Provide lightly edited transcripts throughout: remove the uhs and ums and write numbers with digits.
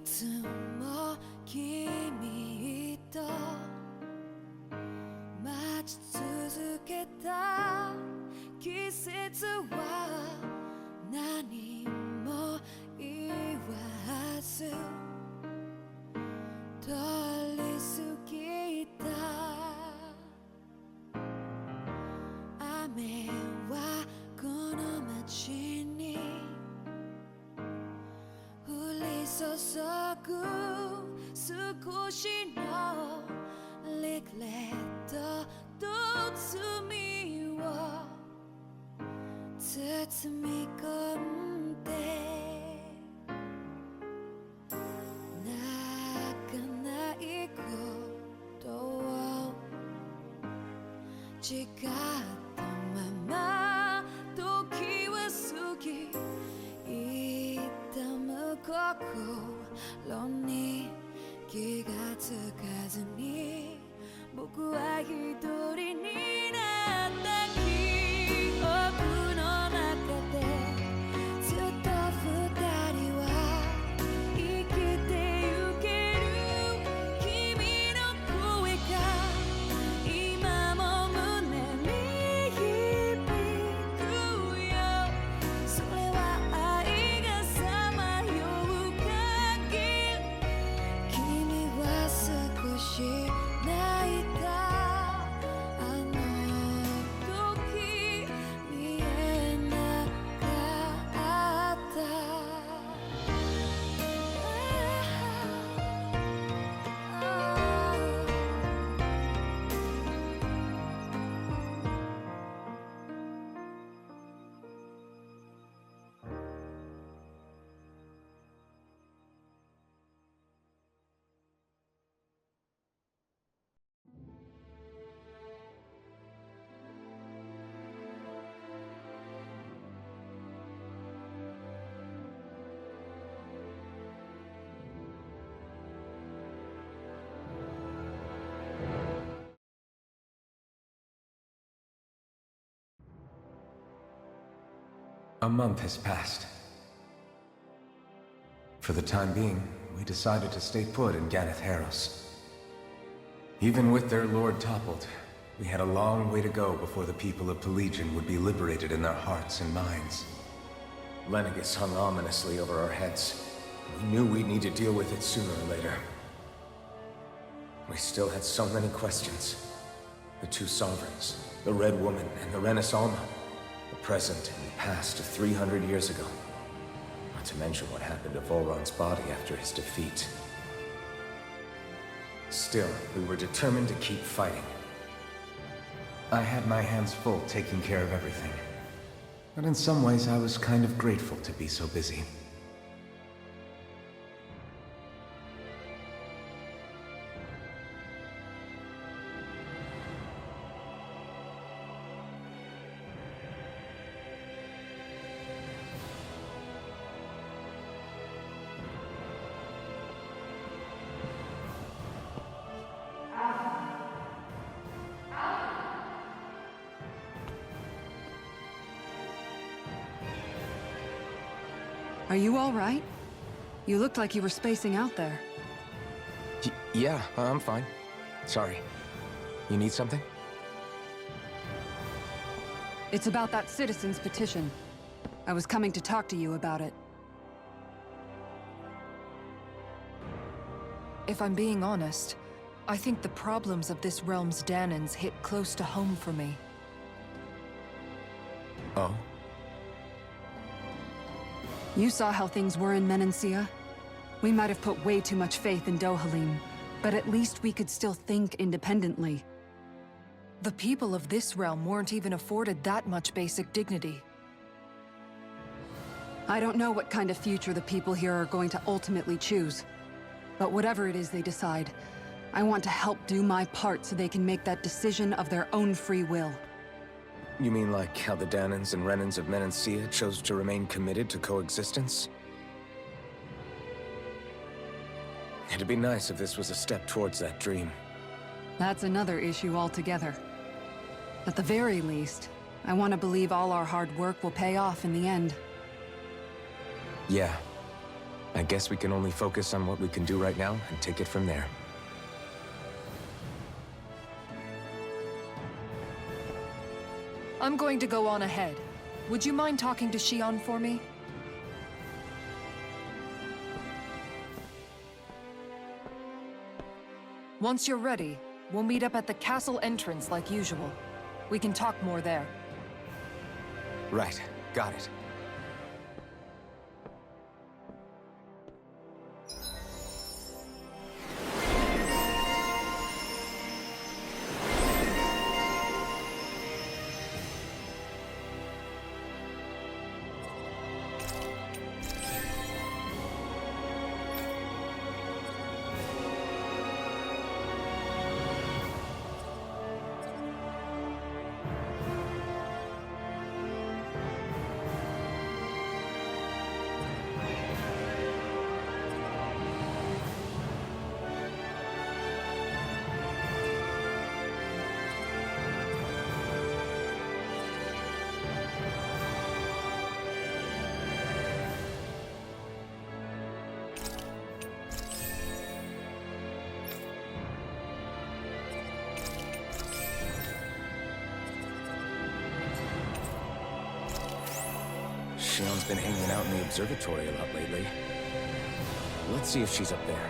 つも君と待ち続けた季節は何も言わず通り過ぎた雨はこの街に降り注ぐ少しのリグレットと罪を包み込んで泣かないことを誓ったまま時は過ぎ痛む心に気がつかずに僕は一人になった記憶の中でずっと二人は生きてゆける君の声が今も胸に響くよそれは愛がさまよう限り君は少し泣いたあの時見えなかったA month has passed. For the time being, we decided to stay put in Ganatheros. Even with their lord toppled, we had a long way to go before the people of Pelegion would be liberated in their hearts and minds. Lenegus hung ominously over our heads. We knew we'd need to deal with it sooner or later. We still had so many questions. The two sovereigns, the Red Woman and the Renaissance, the present and the past of 300 years ago. Not to mention what happened to Volron's body after his defeat. Still, we were determined to keep fighting. I had my hands full taking care of everything. But in some ways, I was kind of grateful to be so busy. Are you all right? You looked like you were spacing out there. Yeah, I'm fine. Sorry. You need something? It's about that citizen's petition. I was coming to talk to you about it. If I'm being honest, I think the problems of this realm's Dahnans hit close to home for me. Oh? You saw how things were in Menancia? We might have put way too much faith in Dohalim, but at least we could still think independently. The people of this realm weren't even afforded that much basic dignity. I don't know what kind of future the people here are going to ultimately choose. But whatever it is they decide, I want to help do my part so they can make that decision of their own free will. You mean like how the Dahnans and Renans of Menancia chose to remain committed to coexistence? It'd be nice if this was a step towards that dream. That's another issue altogether. At the very least, I want to believe all our hard work will pay off in the end. Yeah, I guess we can only focus on what we can do right now and take it from there. I'm going to go on ahead. Would you mind talking to Xion for me? Once you're ready, we'll meet up at the castle entrance like usual. We can talk more there. Right, got it. Shion's been hanging out in the observatory a lot lately. Let's see if she's up there.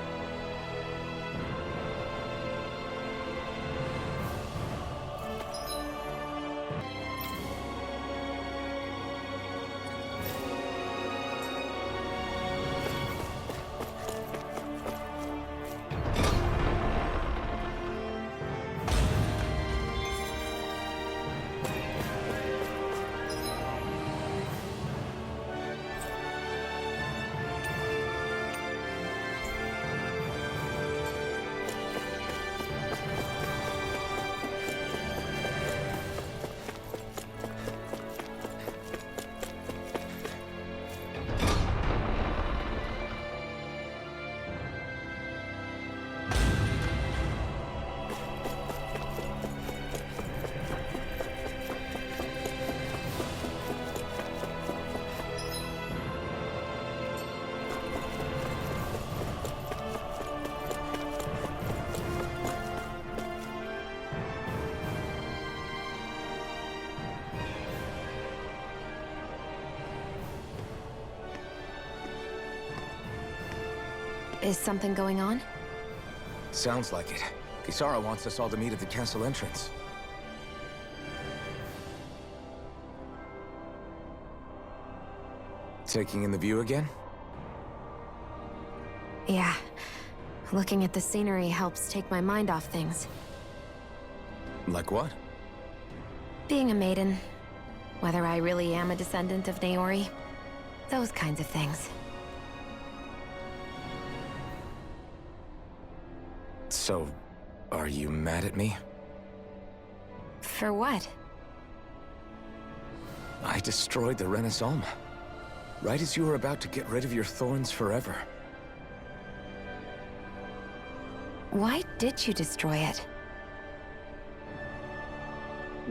Is something going on? Sounds like it. Kisara wants us all to meet at the castle entrance. Taking in the view again? Yeah. Looking at the scenery helps take my mind off things. Like what? Being a maiden. Whether I really am a descendant of Naori. Those kinds of things. So, are you mad at me? For what? I destroyed the Renaissance, right as you were about to get rid of your thorns forever. Why did you destroy it?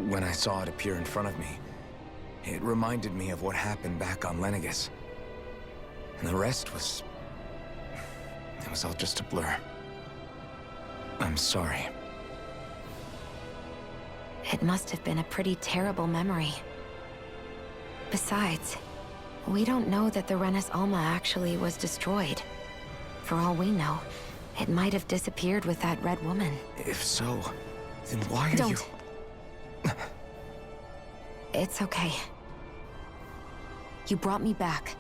When I saw it appear in front of me, it reminded me of what happened back on Lenegus. And the rest was... it was all just a blur. I'm sorry. It must have been a pretty terrible memory. Besides, we don't know that the Rena's Alma actually was destroyed. For all we know, it might have disappeared with that red woman. If so, then why are Don't. you... It's okay. You brought me back.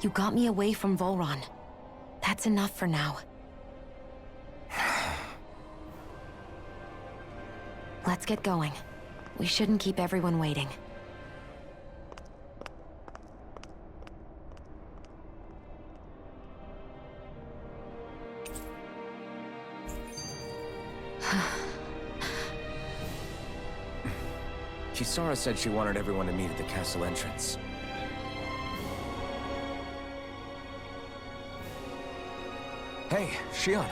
You got me away from Volron. That's enough for now. Let's get going. We shouldn't keep everyone waiting. Kisara said she wanted everyone to meet at the castle entrance. Hey, Xion.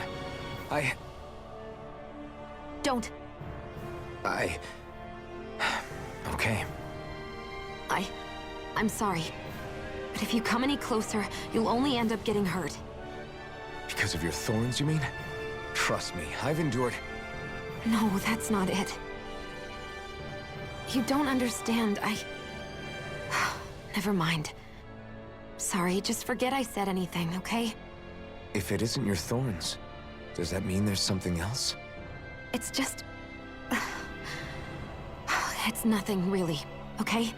Don't. Okay. I'm sorry. But if you come any closer, you'll only end up getting hurt. Because of your thorns, you mean? Trust me, I've endured... No, that's not it. You don't understand, Never mind. Sorry, just forget I said anything, okay? If it isn't your thorns, does that mean there's something else? It's just... It's nothing, really, okay?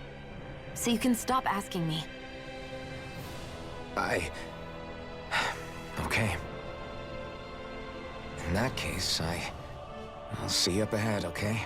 So you can stop asking me. Okay. In that case, I'll see you up ahead, okay?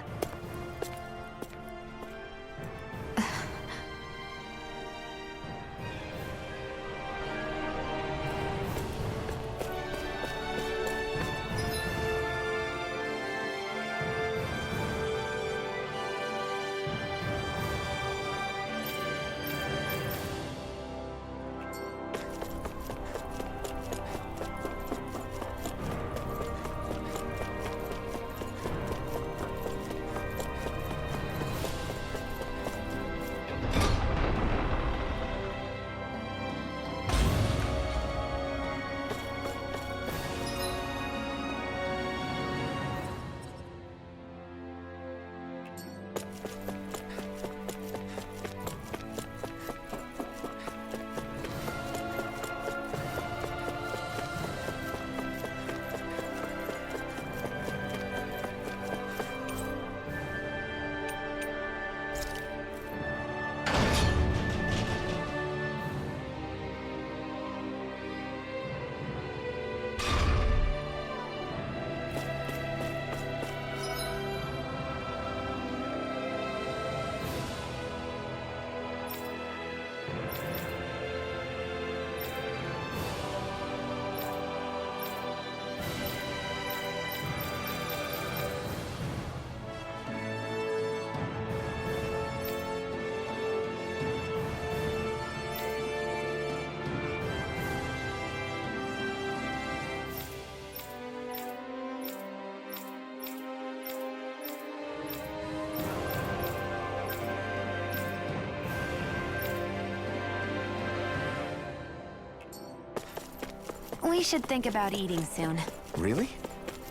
We should think about eating soon. Really?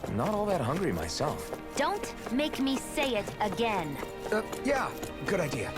I'm not all that hungry myself. Don't make me say it again. Yeah, good idea.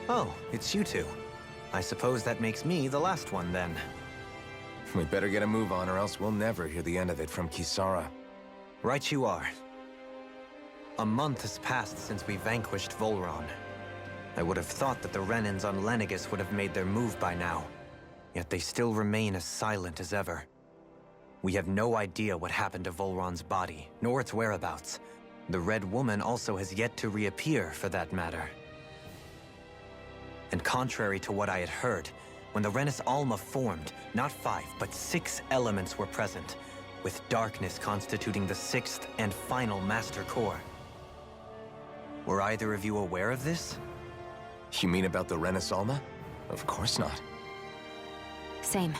Oh, it's you two. I suppose that makes me the last one, then. We better get a move on, or else we'll never hear the end of it from Kisara. Right you are. A month has passed since we vanquished Volron. I would have thought that the Renans on Lenegis would have made their move by now. Yet they still remain as silent as ever. We have no idea what happened to Volron's body, nor its whereabouts. The Red Woman also has yet to reappear, for that matter. And contrary to what I had heard, when the Renis Alma formed, not 5, but 6 elements were present, with darkness constituting the 6th and final Master Core. Were either of you aware of this? You mean about the Renis Alma? Of course not. Same.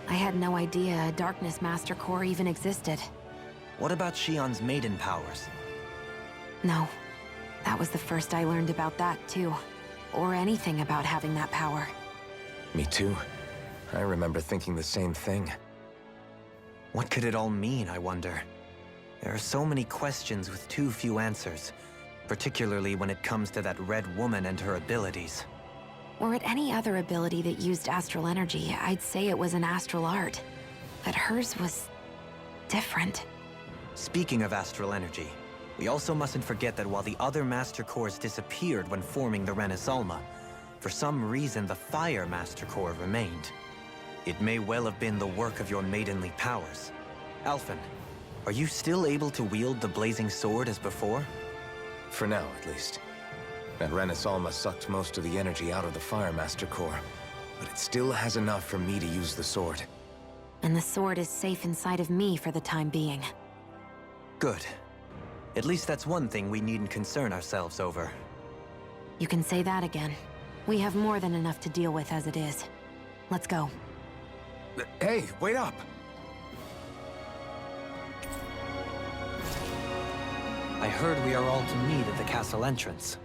I had no idea a Darkness Master Core even existed. What about Shion's maiden powers? No. That was the first I learned about that, too. Or anything about having that power. Me too. I remember thinking the same thing. What could it all mean, I wonder? There are so many questions with too few answers, particularly when it comes to that Red Woman and her abilities. Were it any other ability that used astral energy, I'd say it was an astral art. But hers was different. Speaking of astral energy, we also mustn't forget that while the other Master Cores disappeared when forming the Renis Alma, for some reason the Fire Master Core remained. It may well have been the work of your maidenly powers. Alphen, are you still able to wield the blazing sword as before? For now, at least. That Renis Alma sucked most of the energy out of the Fire Master Core, but it still has enough for me to use the sword. And the sword is safe inside of me for the time being. Good. At least that's one thing we needn't concern ourselves over. You can say that again. We have more than enough to deal with as it is. Let's go. Hey, wait up! I heard we are all to meet at the castle entrance.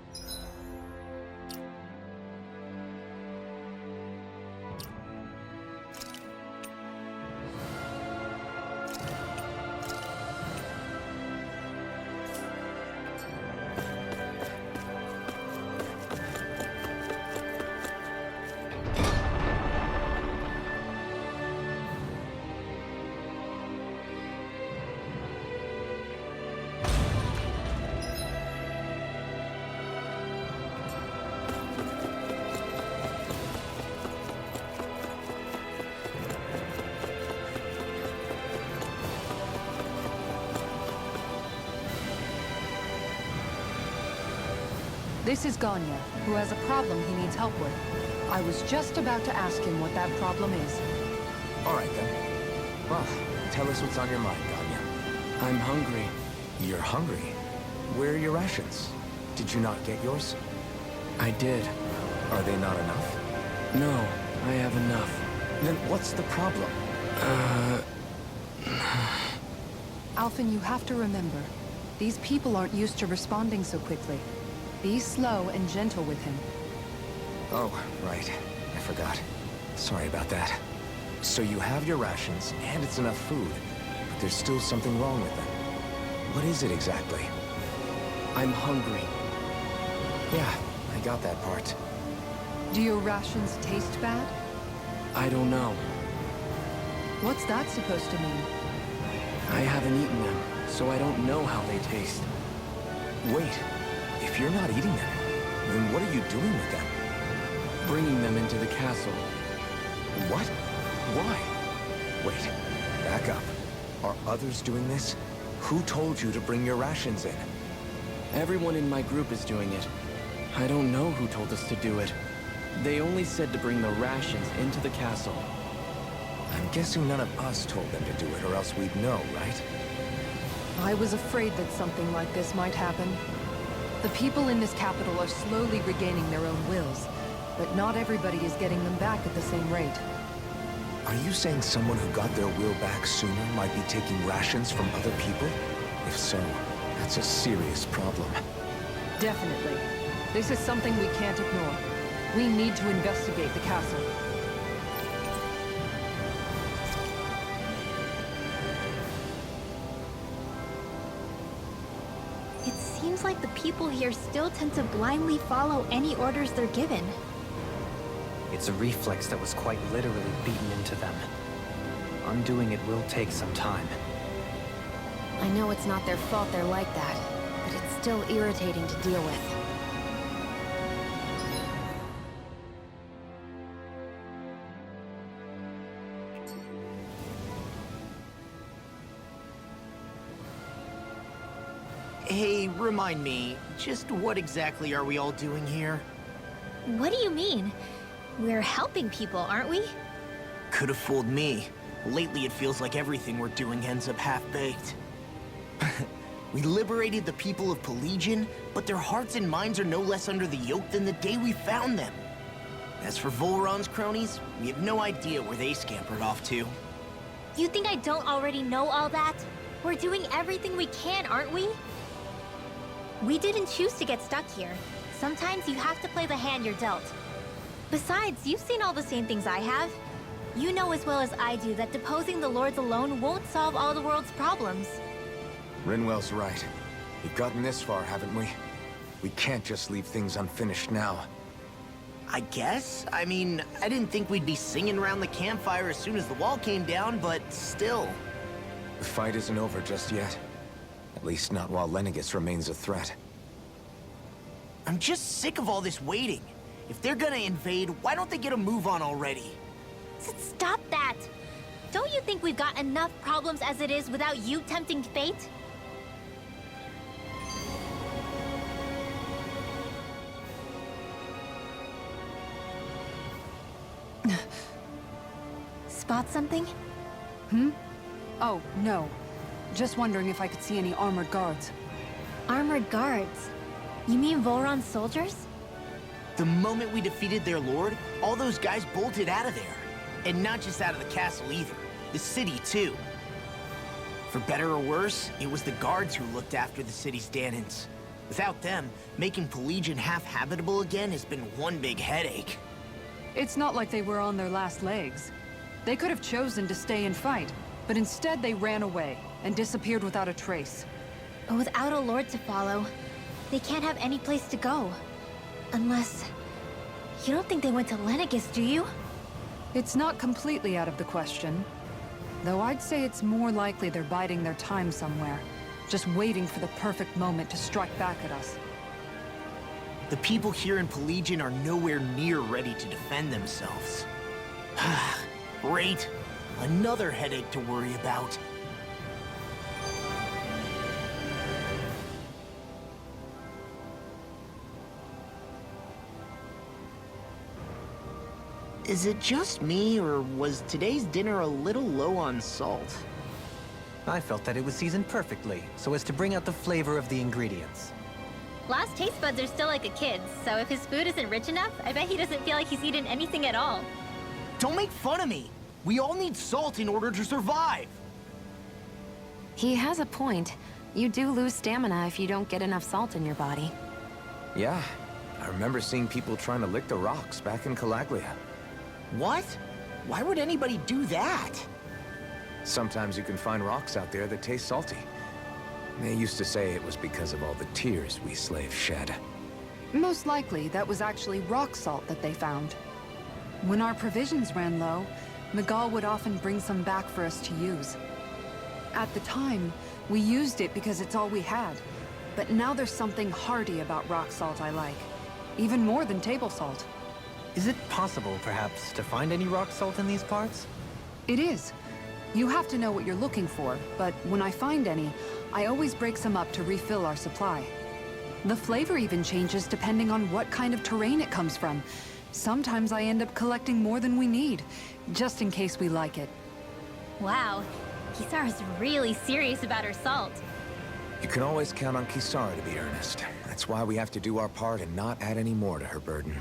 This is Ganya, who has a problem he needs help with. I was just about to ask him what that problem is. All right, then. Well, tell us what's on your mind, Ganya. I'm hungry. You're hungry? Where are your rations? Did you not get yours? I did. Are they not enough? No, I have enough. Then what's the problem? Alphen, you have to remember, these people aren't used to responding so quickly. Be slow and gentle with him. Oh, right. I forgot. Sorry about that. So you have your rations, and it's enough food, but there's still something wrong with them. What is it exactly? I'm hungry. Yeah, I got that part. Do your rations taste bad? I don't know. What's that supposed to mean? I haven't eaten them, so I don't know how they taste. Wait, if you're not eating them, then what are you doing with them? Bringing them into the castle. What? Why? Wait, back up. Are others doing this? Who told you to bring your rations in? Everyone in my group is doing it. I don't know who told us to do it. They only said to bring the rations into the castle. I'm guessing none of us told them to do it, or else we'd know, right? I was afraid that something like this might happen. The people in this capital are slowly regaining their own wills, but not everybody is getting them back at the same rate. Are you saying someone who got their will back sooner might be taking rations from other people? If so, that's a serious problem. Definitely. This is something we can't ignore. We need to investigate the castle. It seems like the people here still tend to blindly follow any orders they're given. It's a reflex that was quite literally beaten into them. Undoing it will take some time. I know it's not their fault they're like that, but it's still irritating to deal with. Hey, remind me, just what exactly are we all doing here? What do you mean? We're helping people, aren't we? Could have fooled me. Lately, it feels like everything we're doing ends up half-baked. We liberated the people of Pelegion, but their hearts and minds are no less under the yoke than the day we found them. As for Volron's cronies, we have no idea where they scampered off to. You think I don't already know all that? We're doing everything we can, aren't we? We didn't choose to get stuck here. Sometimes you have to play the hand you're dealt. Besides, you've seen all the same things I have. You know as well as I do that deposing the lords alone won't solve all the world's problems. Rinwell's right. We've gotten this far, haven't we? We can't just leave things unfinished now. I guess? I mean, I didn't think we'd be singing around the campfire as soon as the wall came down, but still. The fight isn't over just yet. At least not while Lenegis remains a threat. I'm just sick of all this waiting. If they're gonna invade, why don't they get a move on already? Stop that! Don't you think we've got enough problems as it is without you tempting fate? Spot something? Oh, no. Just wondering if I could see any armored guards. Armored guards? You mean Volron's soldiers? The moment we defeated their lord, all those guys bolted out of there. And not just out of the castle either. The city, too. For better or worse, it was the guards who looked after the city's Dahnans. Without them, making Pelegion half-habitable again has been one big headache. It's not like they were on their last legs. They could have chosen to stay and fight, but instead they ran away and disappeared without a trace. But without a lord to follow, they can't have any place to go. Unless... You don't think they went to Lenegis, do you? It's not completely out of the question. Though I'd say it's more likely they're biding their time somewhere, just waiting for the perfect moment to strike back at us. The people here in Pelegion are nowhere near ready to defend themselves. Great. Another headache to worry about. Is it just me, or was today's dinner a little low on salt? I felt that it was seasoned perfectly, so as to bring out the flavor of the ingredients. Last taste buds are still like a kid's, so if his food isn't rich enough, I bet he doesn't feel like he's eaten anything at all. Don't make fun of me! We all need salt in order to survive! He has a point. You do lose stamina if you don't get enough salt in your body. Yeah, I remember seeing people trying to lick the rocks back in Calaglia. What? Why would anybody do that? Sometimes you can find rocks out there that taste salty. They used to say it was because of all the tears we slaves shed. Most likely, that was actually rock salt that they found. When our provisions ran low, Miguel would often bring some back for us to use. At the time, we used it because it's all we had. But now there's something hearty about rock salt I like. Even more than table salt. Is it possible, perhaps, to find any rock salt in these parts? It is. You have to know what you're looking for, but when I find any, I always break some up to refill our supply. The flavor even changes depending on what kind of terrain it comes from. Sometimes I end up collecting more than we need, just in case we like it. Wow, Kisara's really serious about her salt. You can always count on Kisara to be earnest. That's why we have to do our part and not add any more to her burden.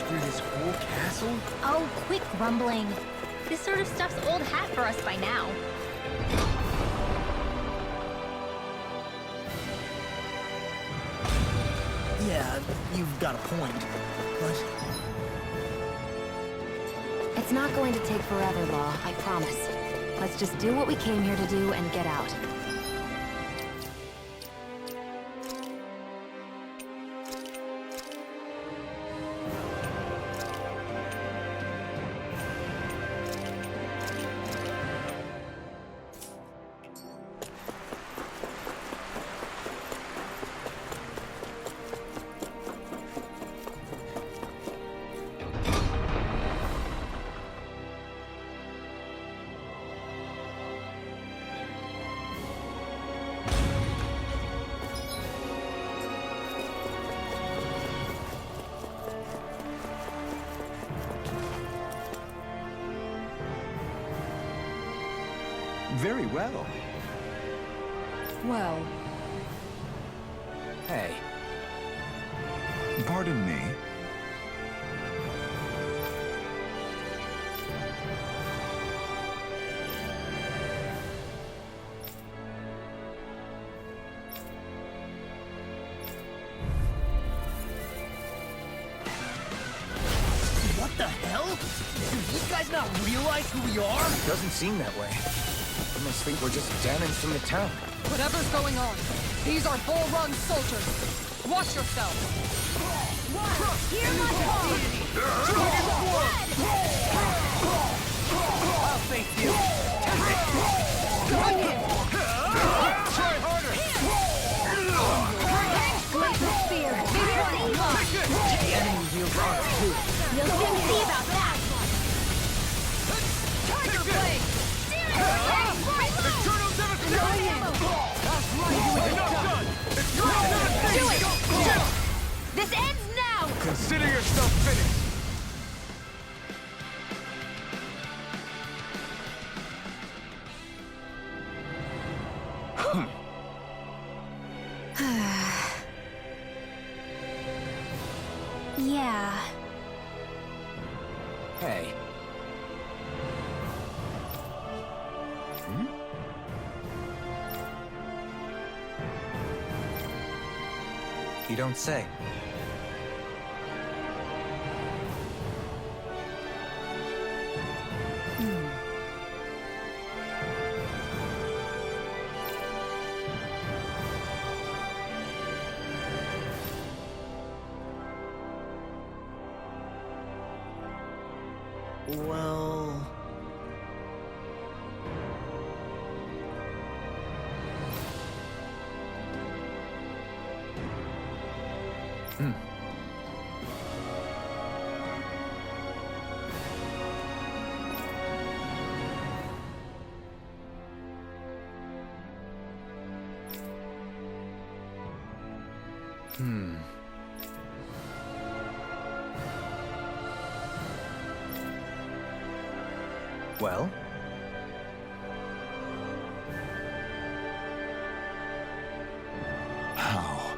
through this whole castle? Oh, quit grumbling. This sort of stuff's old hat for us by now. Yeah, you've got a point. But It's not going to take forever, Law, I promise. Let's just do what we came here to do and get out. Very well. Well, Hey. Pardon me. what the hell? Do these guys not realize who we are? Doesn't seem that way. They must think we're just Dahnans from the town. whatever's going on, these are Bull Run soldiers. Watch yourself. Hear my call! I'll face you. Gun him! Try harder! Lightning spear! Here's Eva! The enemy heals ours too. You'll soon see about that! Tiger Blade! Eternal devastation! That's right, you Enough done! Eternal Do devastation! it! This ends now! Consider yourself finished! Yeah. Hey. You don't say. Well... Well? How?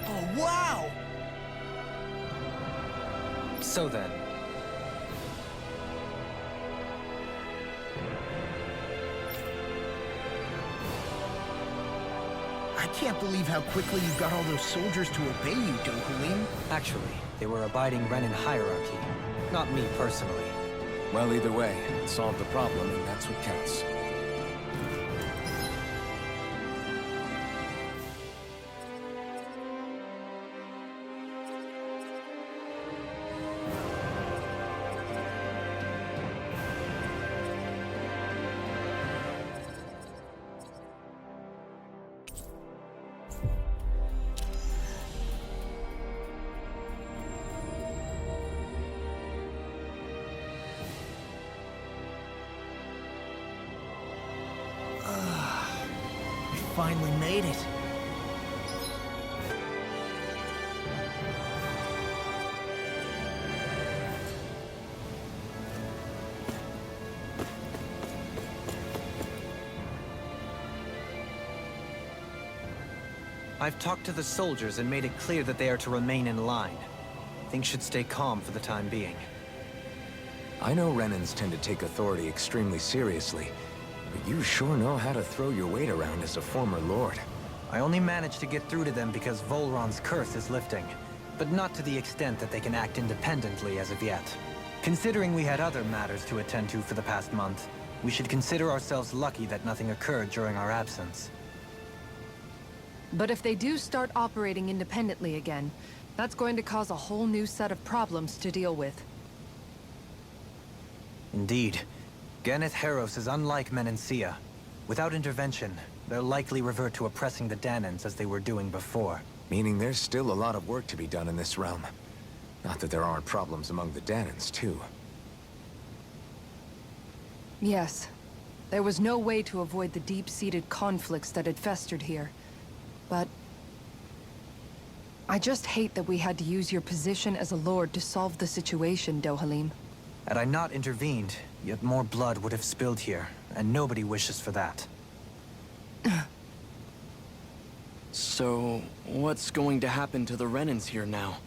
Oh, wow! So then, I can't believe how quickly you got all those soldiers to obey you, Dokulim. actually, they were abiding Renan hierarchy. Not me personally. Well, either way, it solved the problem, and that's what counts. We finally made it. I've talked to the soldiers and made it clear that they are to remain in line. Things should stay calm for the time being. I know Renans tend to take authority extremely seriously, but you sure know how to throw your weight around as a former lord. I only managed to get through to them because Volron's curse is lifting, but not to the extent that they can act independently as of yet. Considering we had other matters to attend to for the past month, we should consider ourselves lucky that nothing occurred during our absence. But if they do start operating independently again, that's going to cause a whole new set of problems to deal with. Indeed. Ganeth Heros is unlike Menancia. Without intervention, they'll likely revert to oppressing the Dahnans as they were doing before. Meaning there's still a lot of work to be done in this realm. Not that there aren't problems among the Dahnans, too. Yes. There was no way to avoid the deep-seated conflicts that had festered here. But I just hate that we had to use your position as a lord to solve the situation, Dohalim. Had I not intervened, yet more blood would have spilled here, and nobody wishes for that. So, what's going to happen to the Renans here now?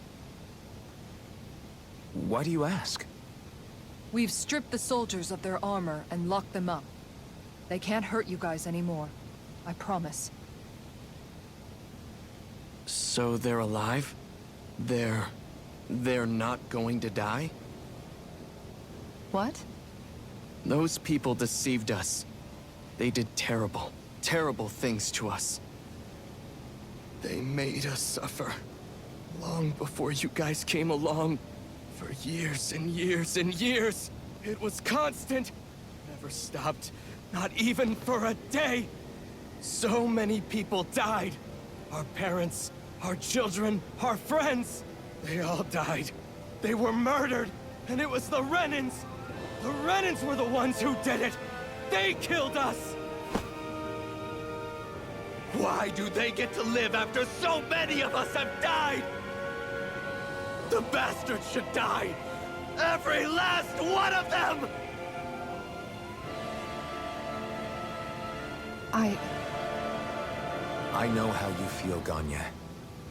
Why do you ask? We've stripped the soldiers of their armor and locked them up. They can't hurt you guys anymore. I promise. So they're alive? They're not going to die? What? Those people deceived us. They did terrible, terrible things to us. They made us suffer. Long before you guys came along. For years and years and years. It was constant. Never stopped. Not even for a day. So many people died. Our parents, our children, our friends. They all died. They were murdered. And it was the Renans. The Renans were the ones who did it. They killed us. Why do they get to live after so many of us have died? The bastards should die! Every last one of them! I know how you feel, Ganya.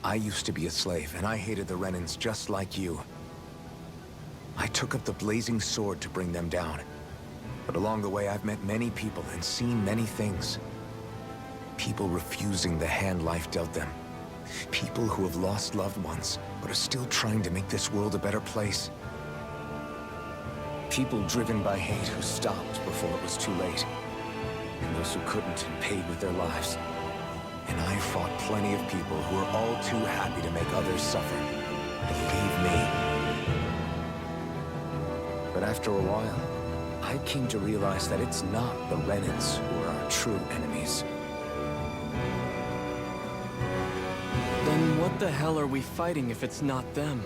I used to be a slave, and I hated the Renans just like you. I took up the blazing sword to bring them down. But along the way, I've met many people and seen many things. People refusing the hand life dealt them. People who have lost loved ones, but are still trying to make this world a better place. People driven by hate who stopped before it was too late. And those who couldn't and paid with their lives. And I fought plenty of people who were all too happy to make others suffer. Believe me. But after a while, I came to realize that it's not the Renans who are our true enemies. Then what the hell are we fighting if it's not them?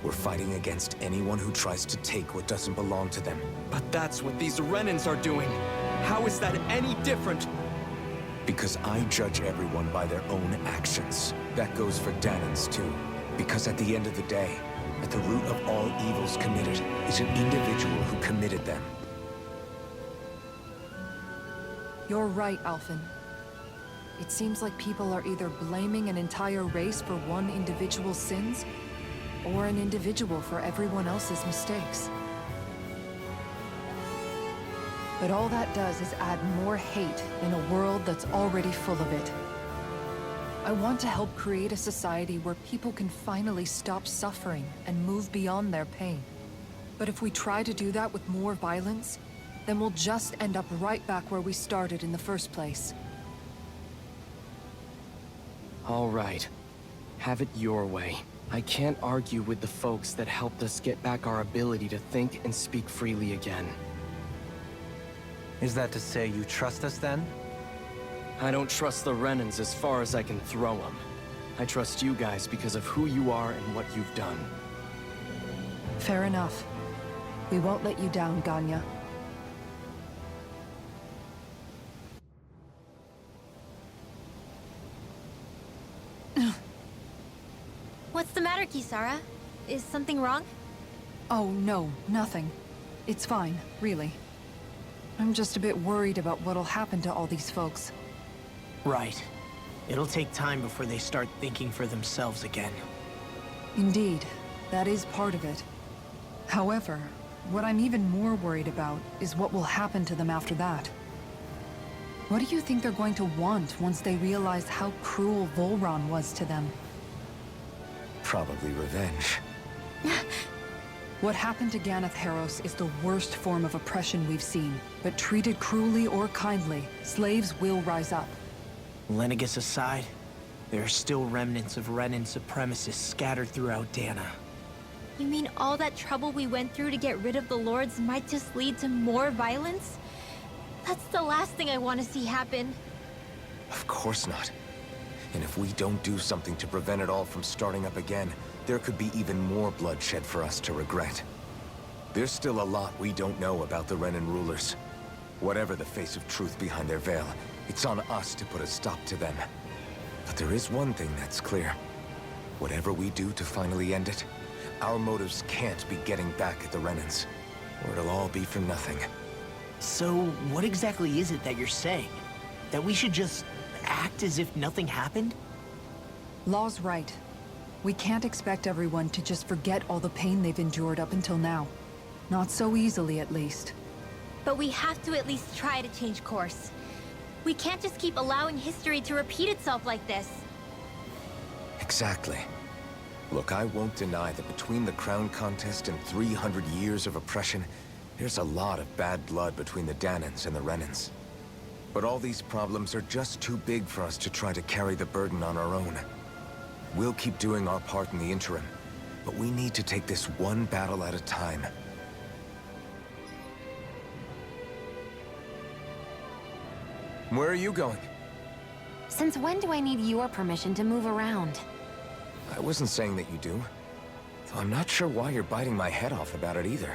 We're fighting against anyone who tries to take what doesn't belong to them. But that's what these Renans are doing. How is that any different? Because I judge everyone by their own actions. That goes for Dahnans too. Because at the end of the day, at the root of all evils committed is an individual who committed them. You're right, Alphen. It seems like people are either blaming an entire race for one individual's sins, or an individual for everyone else's mistakes. But all that does is add more hate in a world that's already full of it. I want to help create a society where people can finally stop suffering and move beyond their pain. But if we try to do that with more violence, then we'll just end up right back where we started in the first place. All right. Have it your way. I can't argue with the folks that helped us get back our ability to think and speak freely again. Is that to say you trust us then? I don't trust the Renans as far as I can throw them. I trust you guys because of who you are and what you've done. Fair enough. We won't let you down, Ganya. What's the matter, Kisara? Is something wrong? Oh, no, nothing. It's fine, really. I'm just a bit worried about what'll happen to all these folks. Right. It'll take time before they start thinking for themselves again. Indeed, that is part of it. However, what I'm even more worried about is what will happen to them after that. What do you think they're going to want once they realize how cruel Volron was to them? Probably revenge. What happened to Ganeth Heros is the worst form of oppression we've seen, but treated cruelly or kindly, slaves will rise up. Lenegis aside, there are still remnants of Renan supremacists scattered throughout Dahna. You mean all that trouble we went through to get rid of the Lords might just lead to more violence? That's the last thing I want to see happen. Of course not. And if we don't do something to prevent it all from starting up again, there could be even more bloodshed for us to regret. There's still a lot we don't know about the Renan rulers. Whatever the face of truth behind their veil, it's on us to put a stop to them. But there is one thing that's clear. Whatever we do to finally end it, our motives can't be getting back at the Renans, or it'll all be for nothing. So, what exactly is it that you're saying? That we should just act as if nothing happened? Law's right. We can't expect everyone to just forget all the pain they've endured up until now. Not so easily, at least. But we have to at least try to change course. We can't just keep allowing history to repeat itself like this. Exactly. Look, I won't deny that between the crown contest and 300 years of oppression, there's a lot of bad blood between the Dahnans and the Renans. But all these problems are just too big for us to try to carry the burden on our own. We'll keep doing our part in the interim, but we need to take this one battle at a time. Where are you going? Since when do I need your permission to move around? I wasn't saying that you do. Though I'm not sure why you're biting my head off about it either.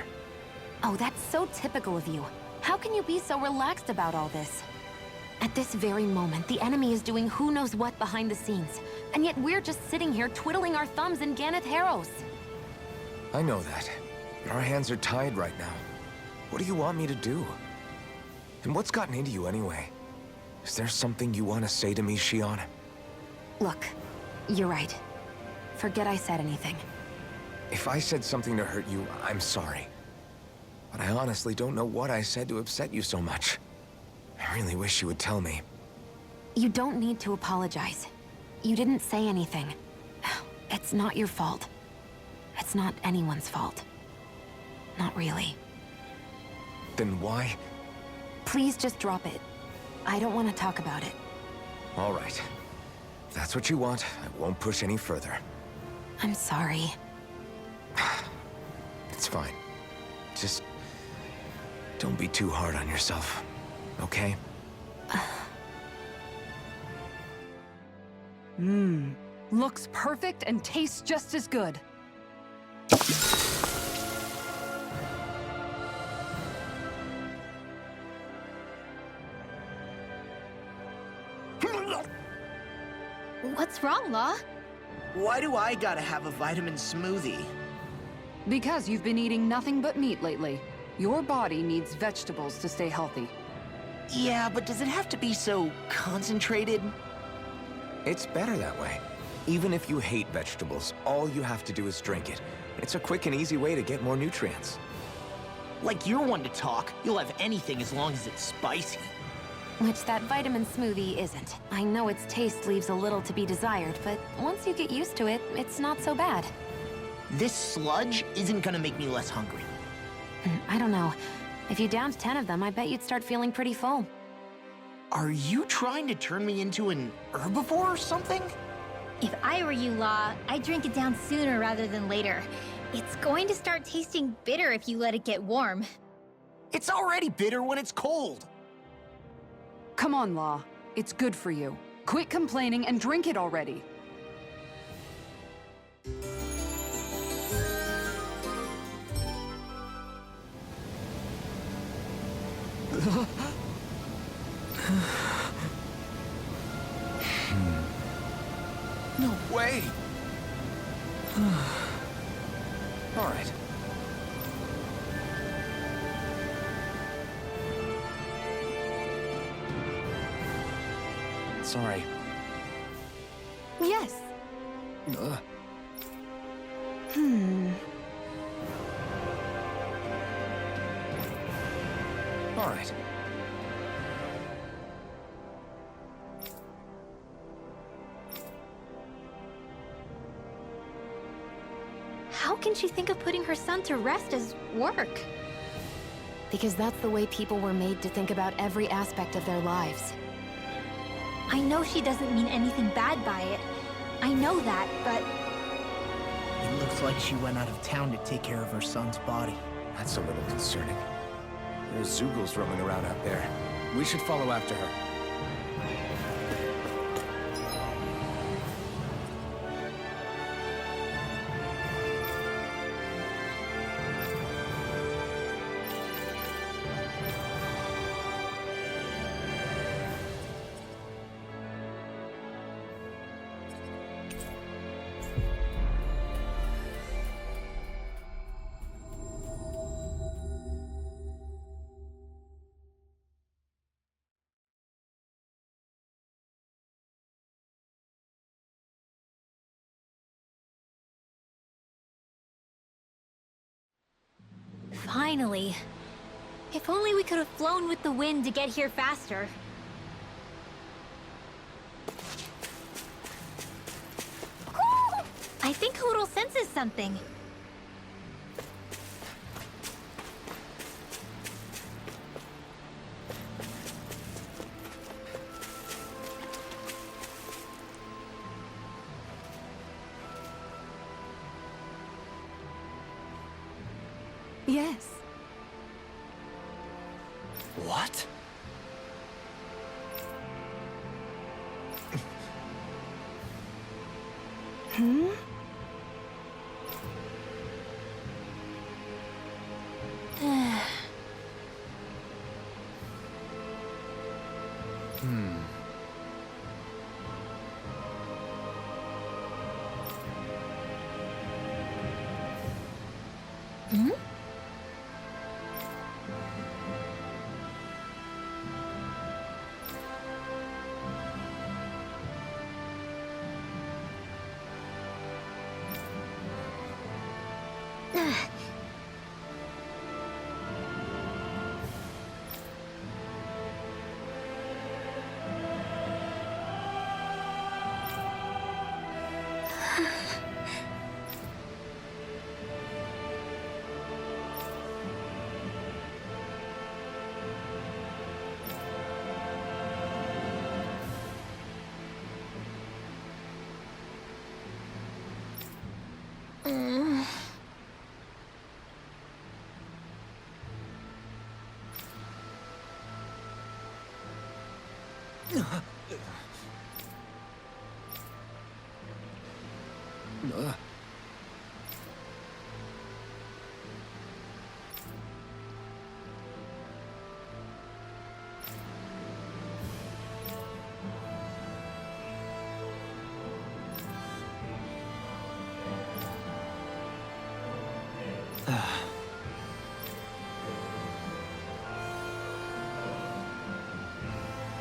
Oh, that's so typical of you. How can you be so relaxed about all this? At this very moment, the enemy is doing who knows what behind the scenes. And yet we're just sitting here twiddling our thumbs in Ganeth Heros. I know that. But our hands are tied right now. What do you want me to do? And what's gotten into you anyway? Is there something you want to say to me, Shion? Look, you're right. Forget I said anything. If I said something to hurt you, I'm sorry. But I honestly don't know what I said to upset you so much. I really wish you would tell me. You don't need to apologize. You didn't say anything. It's not your fault. It's not anyone's fault. Not really. Then why? Please just drop it. I don't want to talk about it. All right. If that's what you want, I won't push any further. I'm sorry. It's fine. Just don't be too hard on yourself, okay? Looks perfect and tastes just as good. What's wrong, Law? Why do I gotta have a vitamin smoothie? Because you've been eating nothing but meat lately. Your body needs vegetables to stay healthy. Yeah, but does it have to be so concentrated? It's better that way. Even if you hate vegetables, all you have to do is drink it. It's a quick and easy way to get more nutrients. Like you're one to talk. You'll have anything as long as it's spicy. Which that vitamin smoothie isn't. I know its taste leaves a little to be desired, but once you get used to it, it's not so bad. This sludge isn't gonna make me less hungry. I don't know. If you downed 10 of them, I bet you'd start feeling pretty full. Are you trying to turn me into an herbivore or something? If I were you, Law, I'd drink it down sooner rather than later. It's going to start tasting bitter if you let it get warm. It's already bitter when it's cold. Come on, Law. It's good for you. Quit complaining and drink it already. No way! All right. Sorry. Yes. All right. How can she think of putting her son to rest as work? Because that's the way people were made to think about every aspect of their lives. I know she doesn't mean anything bad by it. I know that, but It looks like she went out of town to take care of her son's body. That's a little concerning. There's Zoogles roaming around out there. We should follow after her. finally. If only we could have flown with the wind to get here faster. I think Hoodle senses something. Yes. What? Hmm? Hmm?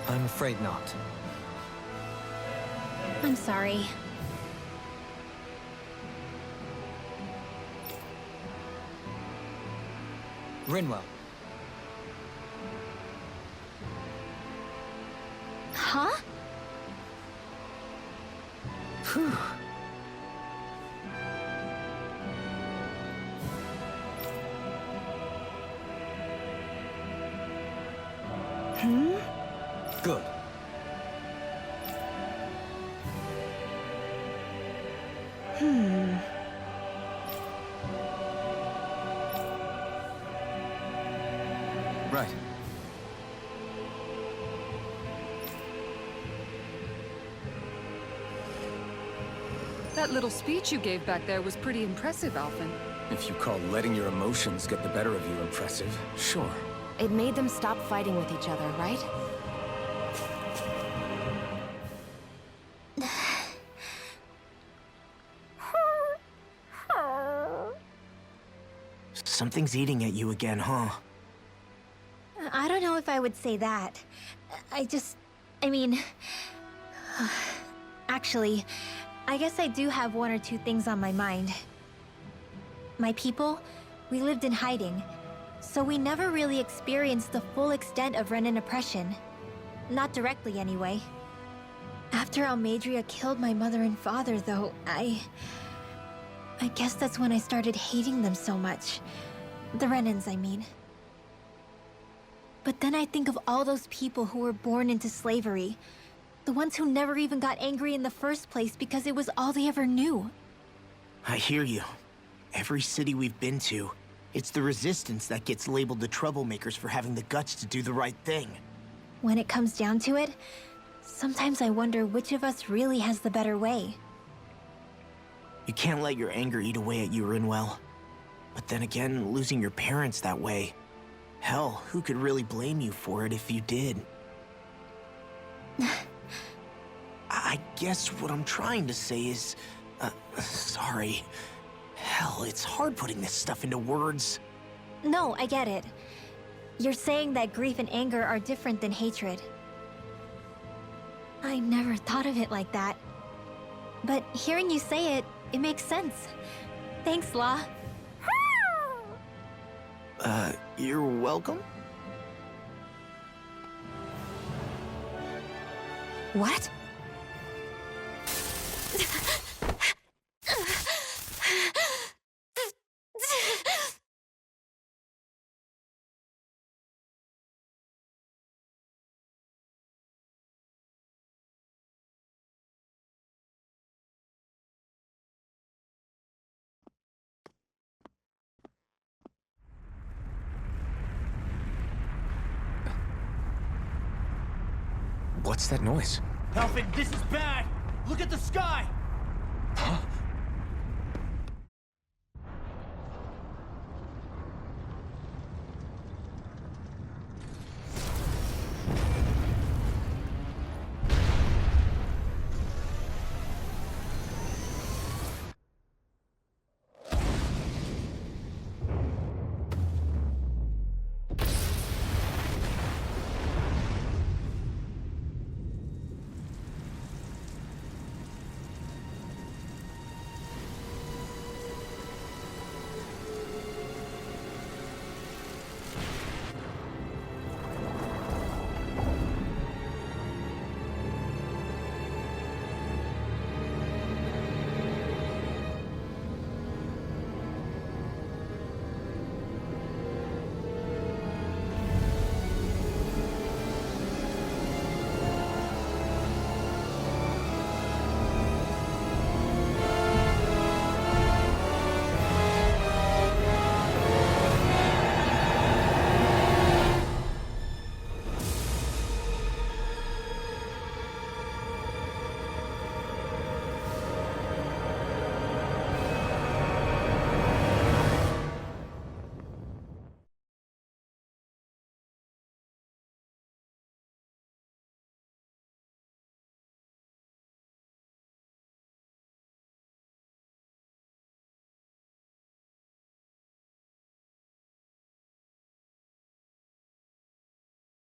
I'm afraid not. I'm sorry. Rinwell. Huh? Phew. Hmm? Good. Right. That little speech you gave back there was pretty impressive, Alphen. If you call letting your emotions get the better of you impressive, sure. It made them stop fighting with each other, right? Something's eating at you again, huh? I don't know if I would say that. I mean, Actually, I guess I do have one or two things on my mind. My people, we lived in hiding, so we never really experienced the full extent of Renan oppression. Not directly, anyway. After Almadria killed my mother and father, though, I guess that's when I started hating them so much. The Renans, I mean. But then I think of all those people who were born into slavery. The ones who never even got angry in the first place because it was all they ever knew. I hear you. Every city we've been to, it's the resistance that gets labeled the troublemakers for having the guts to do the right thing. When it comes down to it, sometimes I wonder which of us really has the better way. You can't let your anger eat away at you, Rinwell. But then again, losing your parents that way... Hell, who could really blame you for it if you did? I guess what I'm trying to say is... sorry. Hell, it's hard putting this stuff into words. No, I get it. You're saying that grief and anger are different than hatred. I never thought of it like that. But hearing you say it, it makes sense. Thanks, Law. You're welcome? What? What's that noise? Helfin, this is bad! Look at the sky! Huh?